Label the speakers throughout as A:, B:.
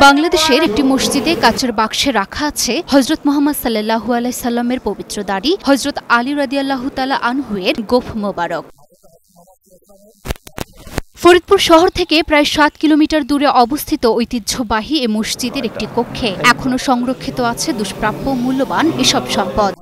A: বাংলাদেশের একটি মসজিদে কাচের বাক্সে রাখা আছে হযরত মুহাম্মদ সাল্লাল্লাহু আলাইহি সাল্লামের পবিত্র দাড়ি, হযরত আলী রাদিয়াল্লাহু তাআলা আনহু এর গোঁফ মোবারক। ফরিদপুর শহর থেকে প্রায় ৭ কিলোমিটার দূরে অবস্থিত ঐতিহ্যবাহী এ মসজিদের একটি কক্ষে এখনো সংরক্ষিত আছে দুষ্প্রাপ্য মূল্যবান এসব সম্পদ।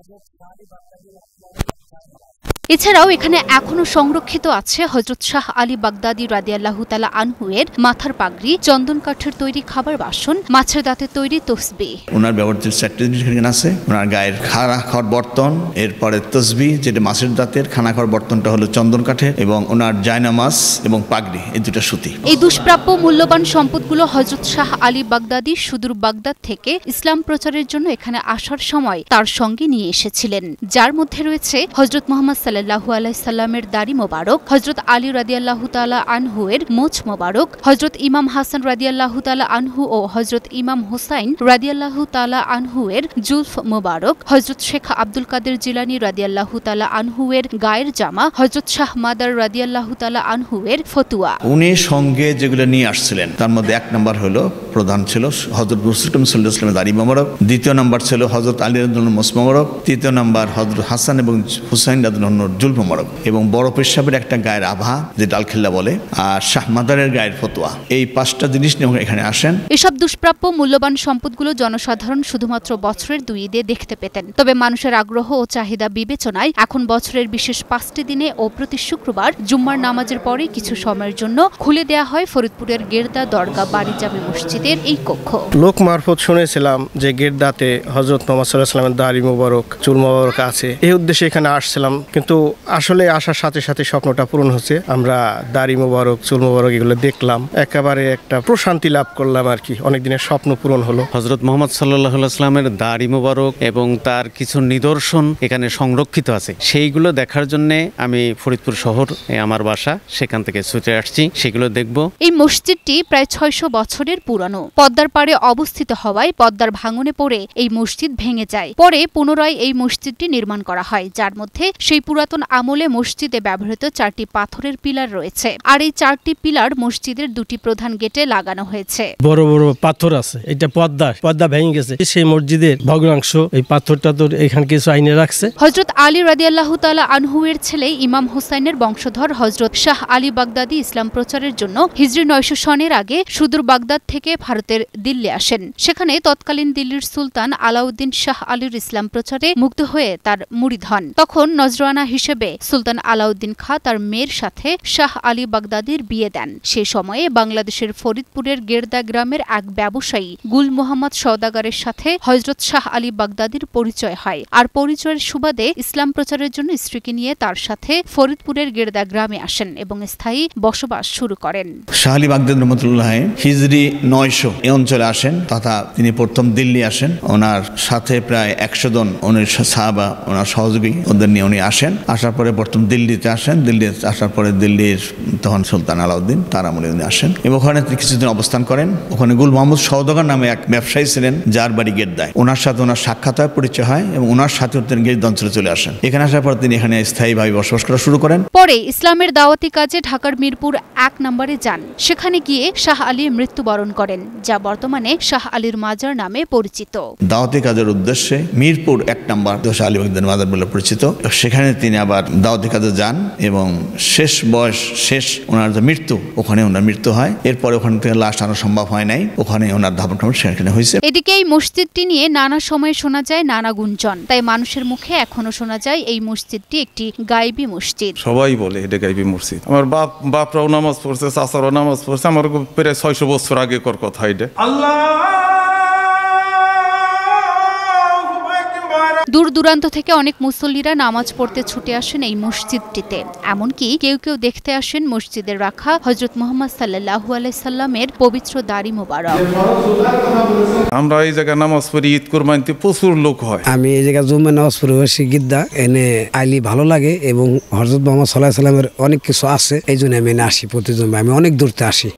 A: এছাড়াও এখানে এখনো সংরক্ষিত আছে হযরত শাহ আলী বাগদাদী রাদিয়াল্লাহু তাআলা আনহু এর মাথার পাগড়ি, চন্দন কাঠের তৈরি খাবার বাসন, মাছের দাঁতের তৈরি তসবিহ।
B: ওনার ব্যবহৃত 4টি জিনিস এখানে আছে। ওনার গায়ের খানা খাওয়ার বর্তন, এরপরে তসবিহ যেটা মাছের দাঁতের, খানা খাওয়ার বর্তনটা হলো চন্দন কাঠের, এবং ওনার জায়নামাজ এবং পাগড়ি এই দুটো সুতি।
A: এই দুষ্প্রাপ্য মূল্যবান সম্পদগুলো হযরত শাহ আলী বাগদাদী সুদূর বাগদাদ থেকে ইসলাম প্রচারের জন্য এখানে আসার সময় তার সঙ্গে নিয়ে এসেছিলেন, যার মধ্যে রয়েছে হযরত মুহাম্মদ সাল্লাল্লাহু আলাইহি সাল্লামের দাড়ি মোবারক, হযরত আলী রাদিয়াল্লাহু তাআলা আনহু এর মোচ মোবারক, হযরত ইমাম হাসান রাদিয়াল্লাহু তাআলা আনহু ও হযরত ইমাম হুসাইন রাদিয়াল্লাহু তাআলা আনহু এর জুলফ মোবারক, হযরত শেখ আব্দুল কাদের জিলানী রাদিয়াল্লাহু তাআলা আনহু এর গায়ের জামা, হযরত শাহ মাদার রাদিয়াল্লাহু তাআলা আনহু এর ফতুয়া।
B: উনি সঙ্গে যেগুলো নিয়ে আসছিলেন তার মধ্যে 1 নম্বর হলো প্রধান ছিল হযরত রাসূল সাল্লাল্লাহু আলাইহি ওয়াসাল্লামের দাড়ি মোবারক, দ্বিতীয় নম্বর ছিল হযরত আলী রাদিয়াল্লাহু মোচ মোবারক, তৃতীয় নম্বর হযরত হাসান এবং হুসাইন রাদিয়াল্লাহু জুলফ মোবারক, এবং বড় পেশাবের একটা গায়ের আভা যে ডালখিল্লা বলে, আর শাহ মাদারের গায়ের ফতোয়া। এই 5টা জিনিস নিয়ে এখানে আসেন।
A: এসব দুষ্প্রাপ্য মূল্যবান সম্পদগুলো জনসাধারণ শুধুমাত্র বছরের 2 ঈদে দেখতে পেতেন। তবে মানুষের আগ্রহ ও চাহিদা বিবেচনায় এখন বছরের বিশেষ 5টি দিনে ও প্রতি শুক্রবার জুম্মার নামাজের পরে কিছু সময়ের জন্য খুলে দেয়া হয় ফরিদপুরের গেরদা দরগা বাড়ি জামে মসজিদের এই কক্ষ।
C: লোক মারফত শুনেছিলাম যে গেরদাতে হযরত মুহাম্মদ সাল্লাল্লাহু আলাইহি ওয়াসাল্লামের দাড়ি মোবারক, চুল মোবারক আছে, এই উদ্দেশ্যে এখানে আসছিলাম। কিন্তু আসলে আসার সাথে সাথে স্বপ্নটা পূরণ হচ্ছে। আমরা দাড়ি মোবারক, চুল মোবারক এগুলো দেখলাম, একেবারে একটা প্রশান্তি লাভ করলাম আর কি। অনেক দিনের স্বপ্ন পূরণ হলো।
D: হযরত মুহাম্মদ সাল্লাল্লাহু আলাইহি ওয়াসাল্লামের দাড়ি মোবারক এবং তার কিছু নিদর্শন এখানে সংরক্ষিত আছে, সেইগুলো দেখার জন্য আমি ফরিদপুর শহর আমার বাসা, সেখান থেকে ছুটে আসছি, সেগুলো দেখব।
A: এই মসজিদটি প্রায় 600 বছরের পুরানো। পদ্মার পাড়ে অবস্থিত হওয়ায় পদ্মার ভাঙনে পড়ে এই মসজিদ ভেঙে যায়। পরে পুনরায় এই মসজিদটি নির্মাণ করা হয়, যার মধ্যে সেই পুরাতন আমলে মসজিদে ব্যবহৃত 4টি পাথরের পিলার রয়েছে। আর এই 4টি পিলার মসজিদের 2টি প্রধান গেটে লাগানো হয়েছে।
E: বড় বড় পাথর আছে, এটা পদ্মা ভেঙে গেছে, সেই মসজিদের ভগ্নাংশ। এই পাথরটা তো এখানে কিছু আইনে রাখছে।
A: হযরত আলী রাদিয়াল্লাহু তাআলা আনহু এর ছেলে ইমাম হুসাইনের বংশধর হযরত শাহ আলী বাগদাদী ইসলাম প্রচারের জন্য হিজরি 900 সনের আগে সুদূর বাগদাদ থেকে ভারতের দিল্লি আসেন। সেখানে তৎকালীন দিল্লির সুলতান আলাউদ্দিন শাহ আলীর ইসলাম প্রচারে মুগ্ধ হয়ে তার মুরিদ হন। তখন নজরানা হিসেবে সুলতান আলাউদ্দিন খাঁ তার মেয়ের সাথে শাহ আলী বাগদাদীর বিয়ে দেন। সে সময়ে বাংলাদেশের ফরিদপুরের গেরদা গ্রামের এক ব্যবসায়ী গুল মোহাম্মদ সওদাগরের সাথে হযরত শাহ আলী বাগদাদীর পরিচয় হয়। আর পরিচয়ের সুবাদে ইসলাম প্রচারের জন্য স্ত্রীকে নিয়ে তার সাথে ফরিদপুরের গেরদা গ্রামে আসেন এবং স্থায়ী বসবাস শুরু করেন।
B: শাহ আলী বাগদাদী রাহমাতুল্লাহ হিজরি 900 এই অঞ্চলে আসেন, তথা তিনি প্রথম দিল্লি আসেন। ওনার সাথে প্রায় 100 জন ওনার সাহাবা, ওনার সহযোগী, ওদের নিয়ে উনি আসেন। আসার পরে প্রথম দিল্লিতে আসেন। দিল্লিতে আসার পরে দিল্লির তখন সুলতান আলাউদ্দিন, তার আমলে উনি আসেন এবং ওখানে কিছুদিন অবস্থান করেন। ওখানে গুল মোহাম্মদ সওদাগর নামে এক ব্যবসায়ী ছিলেন, যার বাড়ি গেরদায়। ওনার সাথে ওনার সাক্ষাৎ হয়, পরিচয় হয়, এবং ওনার সাথে তিনি গেরদা অঞ্চলে চলে আসেন। এখানে আসার পর তিনি এখানে স্থায়ীভাবে বসবাস করা শুরু করেন।
A: পরে ইসলামের দাওয়াতি কাজে ঢাকার মিরপুর 1 নম্বরে যান। সেখানে গিয়ে শাহ আলী মৃত্যুবরণ করেন, যা বর্তমানে শাহ আলীর মাজার নামে পরিচিত।
B: দাওয়াতি কাজের উদ্দেশ্যে মিরপুর 1 নম্বর শাহ আলী বাগদাদী মাজার বলে পরিচিত। সেখানে তিনি আবার দাওয়াতি কাজে যান এবং শেষ ওনার যে মৃত্যু, ওখানে ওনার মৃত্যু হয়। এরপরে ওখান থেকে লাশ আনা সম্ভব হয় নাই, ওখানে ওনার দাফন সেখানে হয়েছে।
A: এদিকে এই মসজিদটি নিয়ে নানা সময়ে শোনা যায় নানা গুঞ্জন। তাই মানুষের মুখে এখনো শোনা যায় এই মসজিদটি একটি গায়বী মসজিদ।
F: সবাই বলে এটা গায়বী মসজিদ। আমার বাপরাও নামাজ পড়ছে, চাচারাও নামাজ পড়ছে, আমার প্রায় 600 বছর আগে কর কথা এটা।
A: দূর দূরান্ত থেকে অনেক মুসল্লিরা নামাজ পড়তে ছুটে আসেন এই মসজিদটিতে। এমনকি কেউ কেউ দেখতে আসেন মসজিদের রাখা হযরত মুহাম্মদ সাল্লাল্লাহু আলাইহি সাল্লামের পবিত্র দাড়ি মোবারক।
F: আমরা এই জায়গায় নামাজ পড়ি, ঈদ কুরবানিতে প্রচুর লোক হয়।
G: আমি এই জায়গায় জুম্মা নামাজ পড়ি বসি গিদ্দা, এনে আইলি ভালো লাগে এবং হযরত মুহাম্মদ সাল্লাল্লাহু আলাইহি সাল্লামের অনেক কিছু আছে, এই জন্য আমি আসি প্রতি জুম্মা। আমি অনেক দূরতে আসি।